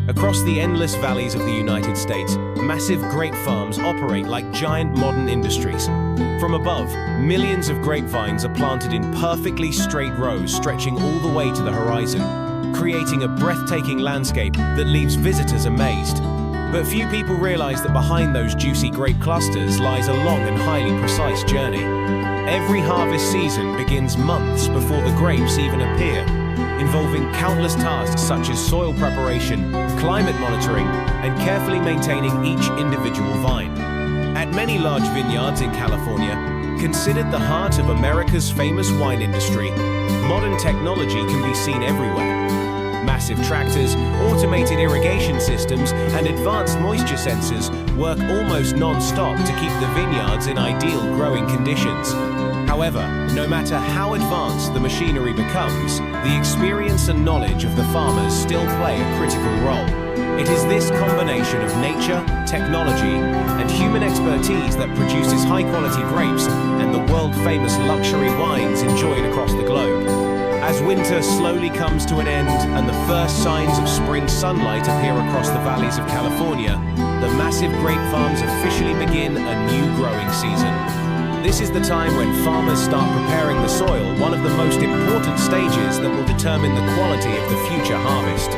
Across the endless valleys of the United States, massive grape farms operate like giant modern industries. From above, millions of grapevines are planted in perfectly straight rows stretching all the way to the horizon, creating a breathtaking landscape that leaves visitors amazed. But few people realize that behind those juicy grape clusters lies a long and highly precise journey. Every harvest season begins months before the grapes even appear, involving countless tasks such as soil preparation, climate monitoring, and carefully maintaining each individual vine. At many large vineyards in California, considered the heart of America's famous wine industry, modern technology can be seen everywhere. Massive tractors, automated irrigation systems, and advanced moisture sensors work almost non-stop to keep the vineyards in ideal growing conditions. However, no matter how advanced the machinery becomes, the experience and knowledge of the farmers still play a critical role. It is this combination of nature, technology, and human expertise that produces high-quality grapes and the world-famous luxury wines enjoyed across the globe. As winter slowly comes to an end and the first signs of spring sunlight appear across the valleys of California, the massive grape farms officially begin a new growing season. This is the time when farmers start preparing the soil, one of the most important stages that will determine the quality of the future harvest.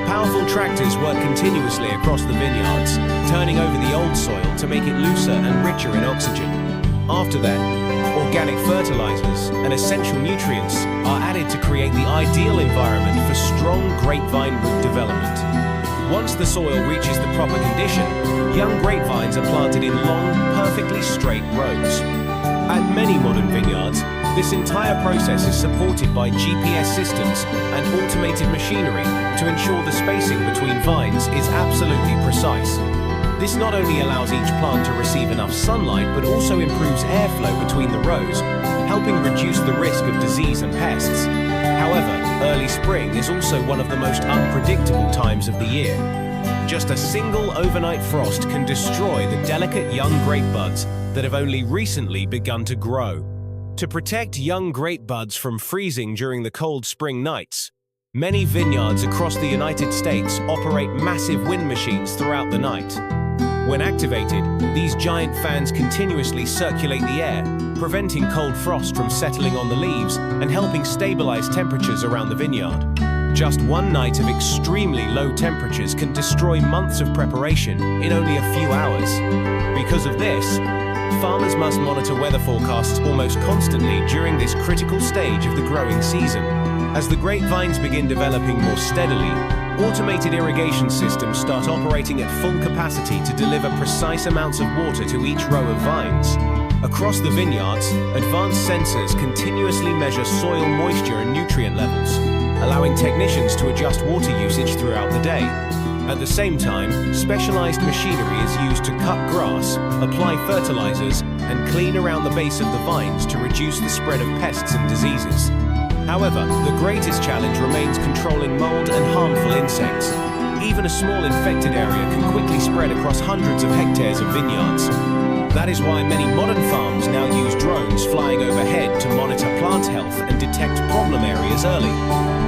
Powerful tractors work continuously across the vineyards, turning over the old soil to make it looser and richer in oxygen. After that, organic fertilizers and essential nutrients are added to create the ideal environment for strong grapevine root development. Once the soil reaches the proper condition, young grapevines are planted in long, perfectly straight rows. At many modern vineyards, this entire process is supported by GPS systems and automated machinery to ensure the spacing between vines is absolutely precise. This not only allows each plant to receive enough sunlight, but also improves airflow between the rows, helping reduce the risk of disease and pests. However, early spring is also one of the most unpredictable times of the year. Just a single overnight frost can destroy the delicate young grape buds that have only recently begun to grow. To protect young grape buds from freezing during the cold spring nights, many vineyards across the United States operate massive wind machines throughout the night. When activated, these giant fans continuously circulate the air, preventing cold frost from settling on the leaves and helping stabilize temperatures around the vineyard. Just one night of extremely low temperatures can destroy months of preparation in only a few hours. Because of this, farmers must monitor weather forecasts almost constantly during this critical stage of the growing season. As the grapevines begin developing more steadily, automated irrigation systems start operating at full capacity to deliver precise amounts of water to each row of vines. Across the vineyards, advanced sensors continuously measure soil moisture and nutrient levels, allowing technicians to adjust water usage throughout the day. At the same time, specialized machinery is used to cut grass, apply fertilizers, and clean around the base of the vines to reduce the spread of pests and diseases. However, the greatest challenge remains controlling mold and harmful insects. Even a small infected area can quickly spread across hundreds of hectares of vineyards. That is why many modern farms now use drones flying overhead to monitor plant health and detect problem areas early.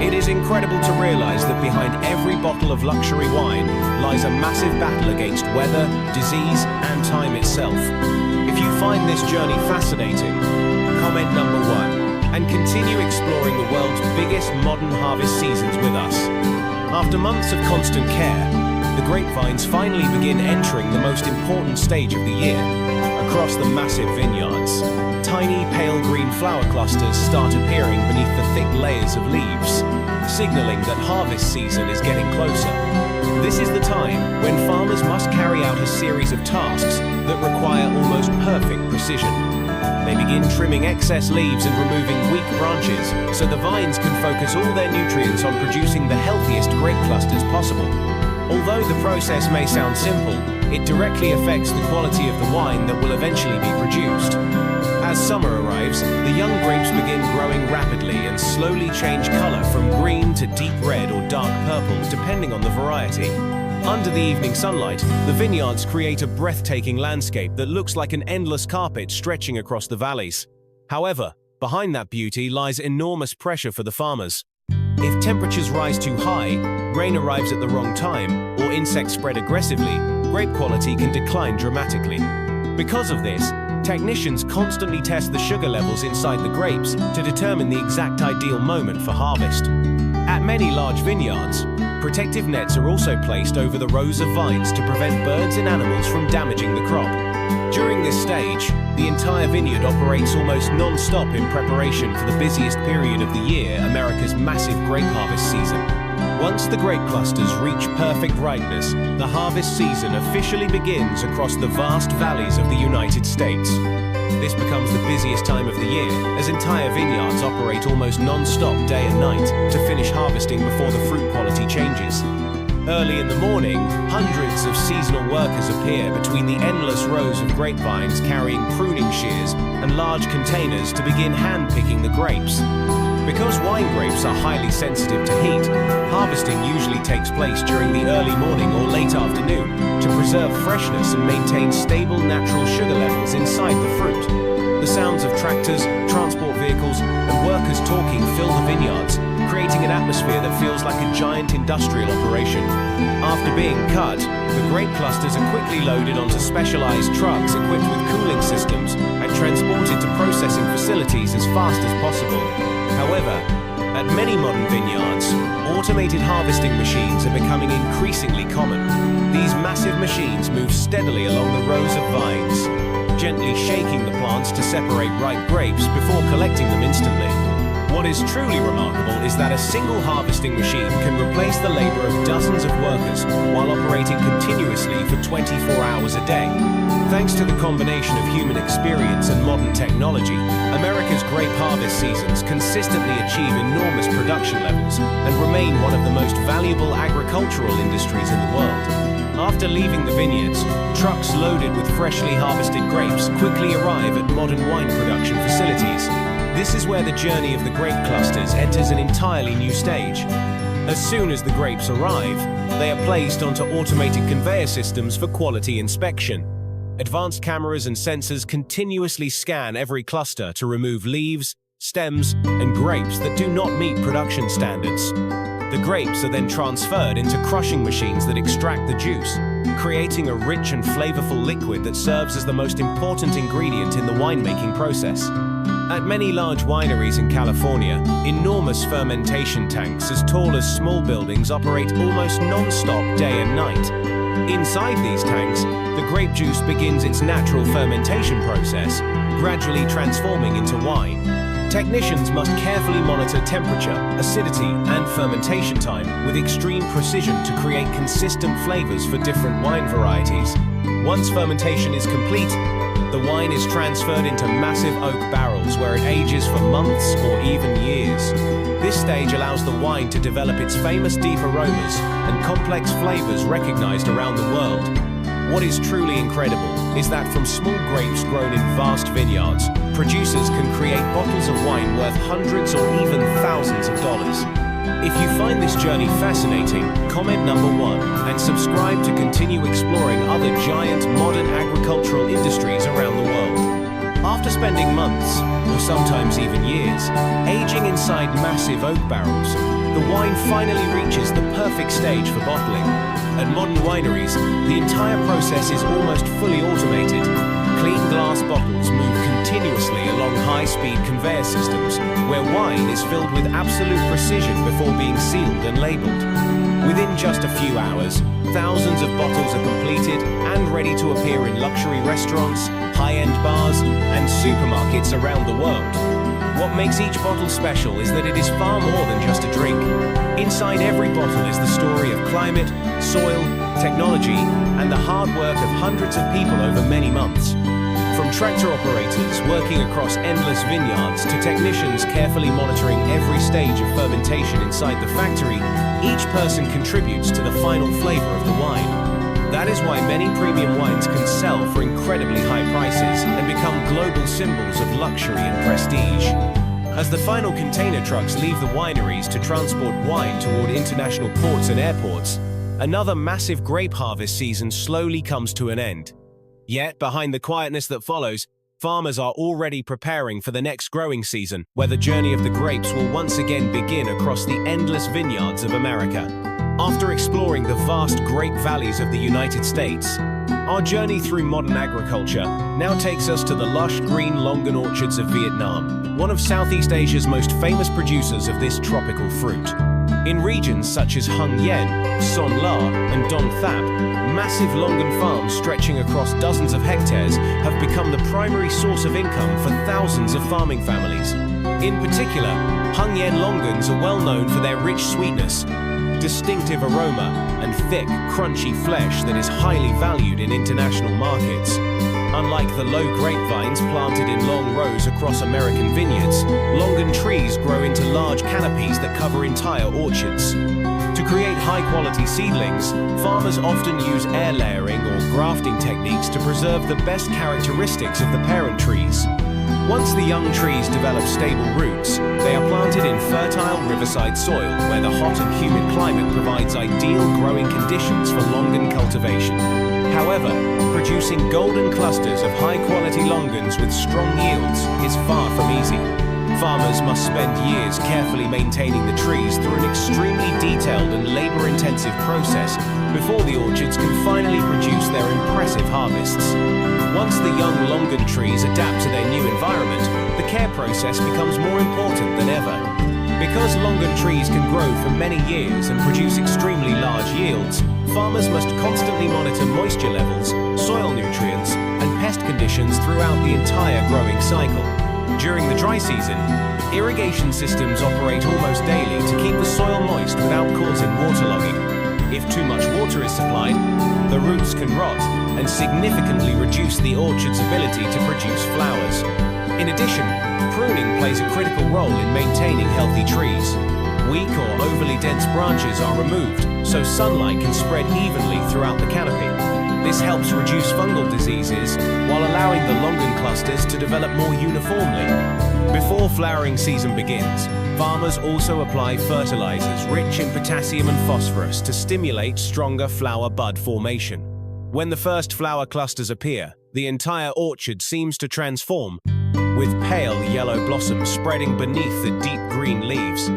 It is incredible to realize that behind every bottle of luxury wine lies a massive battle against weather, disease, and time itself. If you find this journey fascinating, comment number 1. And continue exploring the world's biggest modern harvest seasons with us. After months of constant care, the grapevines finally begin entering the most important stage of the year. Across the massive vineyards, tiny pale green flower clusters start appearing beneath the thick layers of leaves, signaling that harvest season is getting closer. This is the time when farmers must carry out a series of tasks that require almost perfect precision. They begin trimming excess leaves and removing weak branches so the vines can focus all their nutrients on producing the healthiest grape clusters possible. Although the process may sound simple, it directly affects the quality of the wine that will eventually be produced. As summer arrives, the young grapes begin growing rapidly and slowly change color from green to deep red or dark purple, depending on the variety. Under the evening sunlight, the vineyards create a breathtaking landscape that looks like an endless carpet stretching across the valleys. However, behind that beauty lies enormous pressure for the farmers. If temperatures rise too high, rain arrives at the wrong time, or insects spread aggressively, grape quality can decline dramatically. Because of this, technicians constantly test the sugar levels inside the grapes to determine the exact ideal moment for harvest. At many large vineyards, protective nets are also placed over the rows of vines to prevent birds and animals from damaging the crop. During this stage, the entire vineyard operates almost non-stop in preparation for the busiest period of the year, America's massive grape harvest season. Once the grape clusters reach perfect ripeness, the harvest season officially begins across the vast valleys of the United States. This becomes the busiest time of the year, as entire vineyards operate almost non-stop day and night to finish harvesting before the fruit quality changes. Early in the morning, hundreds of seasonal workers appear between the endless rows of grapevines carrying pruning shears and large containers to begin hand-picking the grapes. Because wine grapes are highly sensitive to heat, harvesting usually takes place during the early morning or late afternoon to preserve freshness and maintain stable natural sugar levels inside the fruit. The sounds of tractors, transport vehicles, and workers talking fill the vineyards, creating an atmosphere that feels like a giant industrial operation. After being cut, the grape clusters are quickly loaded onto specialized trucks equipped with cooling systems and transported to processing facilities as fast as possible. However, at many modern vineyards, automated harvesting machines are becoming increasingly common. These massive machines move steadily along the rows of vines, gently shaking the plants to separate ripe grapes before collecting them instantly. What is truly remarkable is that a single harvesting machine can replace the labor of dozens of workers while operating continuously for 24 hours a day. Thanks to the combination of human experience and modern technology, America's grape harvest seasons consistently achieve enormous production levels and remain one of the most valuable agricultural industries in the world. After leaving the vineyards, trucks loaded with freshly harvested grapes quickly arrive at modern wine production facilities. This is where the journey of the grape clusters enters an entirely new stage. As soon as the grapes arrive, they are placed onto automated conveyor systems for quality inspection. Advanced cameras and sensors continuously scan every cluster to remove leaves, stems, and grapes that do not meet production standards. The grapes are then transferred into crushing machines that extract the juice, creating a rich and flavorful liquid that serves as the most important ingredient in the winemaking process. At many large wineries in California, enormous fermentation tanks as tall as small buildings operate almost non-stop day and night. Inside these tanks, the grape juice begins its natural fermentation process, gradually transforming into wine. Technicians must carefully monitor temperature, acidity, and fermentation time with extreme precision to create consistent flavors for different wine varieties. Once fermentation is complete, the wine is transferred into massive oak barrels where it ages for months or even years. This stage allows the wine to develop its famous deep aromas and complex flavors recognized around the world. What is truly incredible is that from small grapes grown in vast vineyards, producers can create bottles of wine worth hundreds or even thousands of dollars. If you find this journey fascinating, comment number 1 and subscribe to continue exploring other giant modern agricultural industries around the world. After spending months, or sometimes even years, aging inside massive oak barrels, the wine finally reaches the perfect stage for bottling. At modern wineries, the entire process is almost fully automated. Clean glass bottles move continuously along high-speed conveyor systems, where wine is filled with absolute precision before being sealed and labeled. Within just a few hours, thousands of bottles are completed and ready to appear in luxury restaurants, high-end bars, and supermarkets around the world. What makes each bottle special is that it is far more than just a drink. Inside every bottle is the story of climate, soil, technology, and the hard work of hundreds of people over many months. From tractor operators working across endless vineyards to technicians carefully monitoring every stage of fermentation inside the factory, each person contributes to the final flavor of the wine. That is why many premium wines can sell for incredibly high prices and become global symbols of luxury and prestige. As the final container trucks leave the wineries to transport wine toward international ports and airports, another massive grape harvest season slowly comes to an end. Yet, behind the quietness that follows, farmers are already preparing for the next growing season, where the journey of the grapes will once again begin across the endless vineyards of America. After exploring the vast grape valleys of the United States, our journey through modern agriculture now takes us to the lush green Longan orchards of Vietnam, one of Southeast Asia's most famous producers of this tropical fruit. In regions such as Hung Yen, Son La, and Dong Thap, massive Longan farms stretching across dozens of hectares have become the primary source of income for thousands of farming families. In particular, Hung Yen Longans are well known for their rich sweetness, distinctive aroma, and thick, crunchy flesh that is highly valued in international markets. Unlike the low grapevines planted in long rows across American vineyards, Longan trees grow into large canopies that cover entire orchards. To create high-quality seedlings, farmers often use air layering or grafting techniques to preserve the best characteristics of the parent trees. Once the young trees develop stable roots, they are planted in fertile riverside soil where the hot and humid climate provides ideal growing conditions for Longan cultivation. However, producing golden clusters of high-quality Longans with strong yields is far from easy. Farmers must spend years carefully maintaining the trees through an extremely detailed and labor-intensive process before the orchards can finally produce their impressive harvests. Once the young Longan trees adapt to their new environment, the care process becomes more important than ever. Because Longan trees can grow for many years and produce extremely large yields, farmers must constantly monitor moisture levels, soil nutrients, and pest conditions throughout the entire growing cycle. During the dry season, irrigation systems operate almost daily to keep the soil moist without causing waterlogging. If too much water is supplied, the roots can rot and significantly reduce the orchard's ability to produce flowers. In addition, pruning plays a critical role in maintaining healthy trees. Weak or overly dense branches are removed, so sunlight can spread evenly throughout the canopy. This helps reduce fungal diseases while allowing the Longan clusters to develop more uniformly. Before flowering season begins, farmers also apply fertilizers rich in potassium and phosphorus to stimulate stronger flower bud formation. When the first flower clusters appear, the entire orchard seems to transform, with pale yellow blossoms spreading beneath the deep green leaves.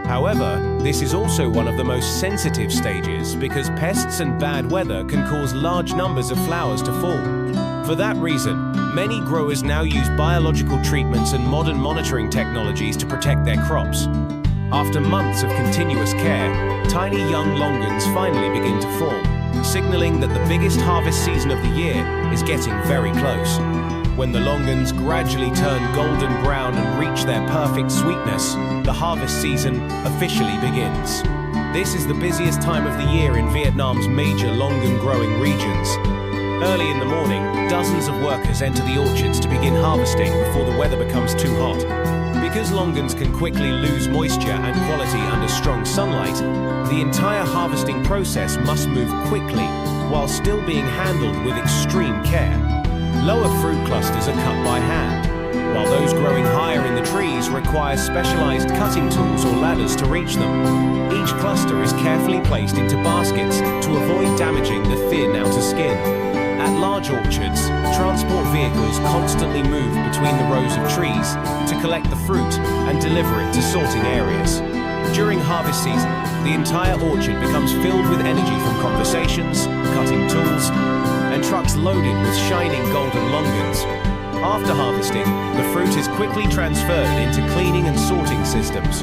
However, this is also one of the most sensitive stages because pests and bad weather can cause large numbers of flowers to fall. For that reason, many growers now use biological treatments and modern monitoring technologies to protect their crops. After months of continuous care, tiny young Longans finally begin to form, signaling that the biggest harvest season of the year is getting very close. When the Longans gradually turn golden brown and reach their perfect sweetness, the harvest season officially begins. This is the busiest time of the year in Vietnam's major Longan growing regions. Early in the morning, dozens of workers enter the orchards to begin harvesting before the weather becomes too hot. Because Longans can quickly lose moisture and quality under strong sunlight, the entire harvesting process must move quickly while still being handled with extreme care. Lower fruit clusters are cut by hand, while those growing higher in the trees require specialized cutting tools or ladders to reach them. Each cluster is carefully placed into baskets to avoid damaging the thin outer skin. At large orchards, transport vehicles constantly move between the rows of trees to collect the fruit and deliver it to sorting areas. During harvest season, the entire orchard becomes filled with energy from conversations, cutting tools, and trucks loaded with shining golden Longans. After harvesting, the fruit is quickly transferred into cleaning and sorting systems.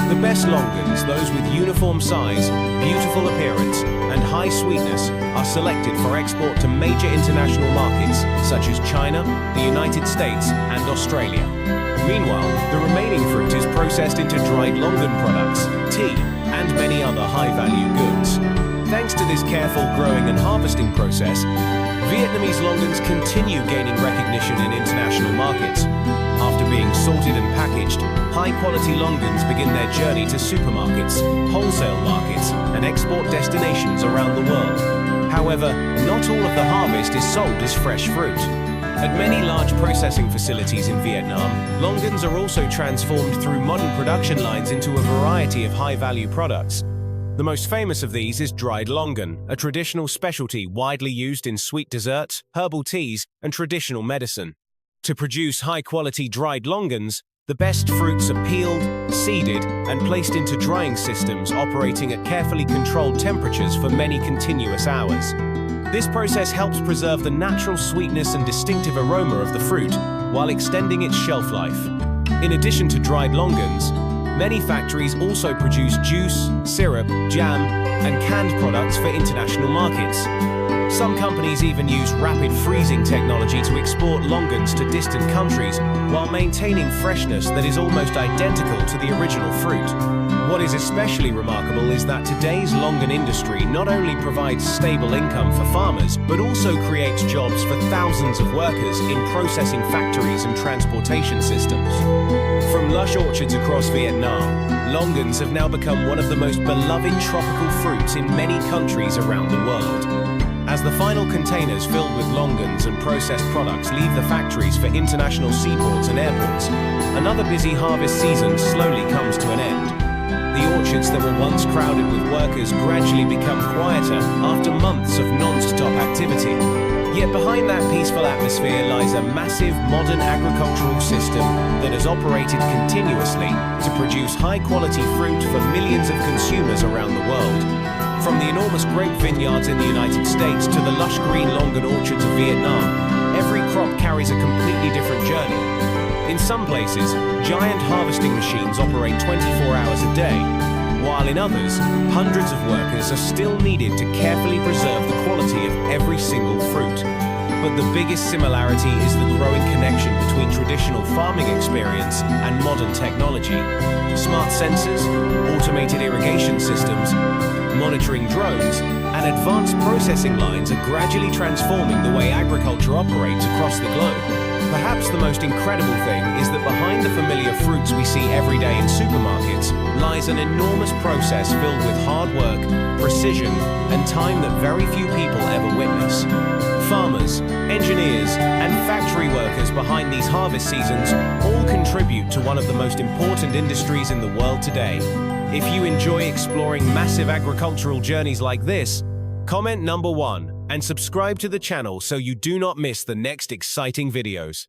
The best Longans, those with uniform size, beautiful appearance, and high sweetness, are selected for export to major international markets such as China, the United States, and Australia. Meanwhile, the remaining fruit is processed into dried Longan products, tea, and many other high-value goods. Thanks to this careful growing and harvesting process, Vietnamese Longans continue gaining recognition in international markets. After being sorted and packaged, high-quality Longans begin their journey to supermarkets, wholesale markets, and export destinations around the world. However, not all of the harvest is sold as fresh fruit. At many large processing facilities in Vietnam, Longans are also transformed through modern production lines into a variety of high-value products. The most famous of these is dried Longan, a traditional specialty widely used in sweet desserts, herbal teas, and traditional medicine. To produce high-quality dried longans, the best fruits are peeled, seeded, and placed into drying systems operating at carefully controlled temperatures for many continuous hours. This process helps preserve the natural sweetness and distinctive aroma of the fruit, while extending its shelf life. In addition to dried longans, many factories also produce juice, syrup, jam, and canned products for international markets. Some companies even use rapid freezing technology to export longans to distant countries while maintaining freshness that is almost identical to the original fruit. What is especially remarkable is that today's longan industry not only provides stable income for farmers, but also creates jobs for thousands of workers in processing factories and transportation systems. From lush orchards across Vietnam, longans have now become one of the most beloved tropical fruits in many countries around the world. As the final containers filled with longans and processed products leave the factories for international seaports and airports, another busy harvest season slowly comes to an end. The orchards that were once crowded with workers gradually become quieter after months of non-stop activity. Yet behind that peaceful atmosphere lies a massive modern agricultural system that has operated continuously to produce high-quality fruit for millions of consumers around the world. From the enormous grape vineyards in the United States to the lush green longan orchards of Vietnam, every crop carries a completely different journey. In some places, giant harvesting machines operate 24 hours a day, while in others, hundreds of workers are still needed to carefully preserve the quality of every single fruit. But the biggest similarity is the growing connection between traditional farming experience and modern technology. Smart sensors, automated irrigation systems, monitoring drones, and advanced processing lines are gradually transforming the way agriculture operates across the globe. Perhaps the most incredible thing is that behind the familiar fruits we see every day in supermarkets lies an enormous process filled with hard work, precision, and time that very few people ever witness. Farmers, engineers, and factory workers behind these harvest seasons all contribute to one of the most important industries in the world today. If you enjoy exploring massive agricultural journeys like this, comment number 1 and subscribe to the channel so you do not miss the next exciting videos.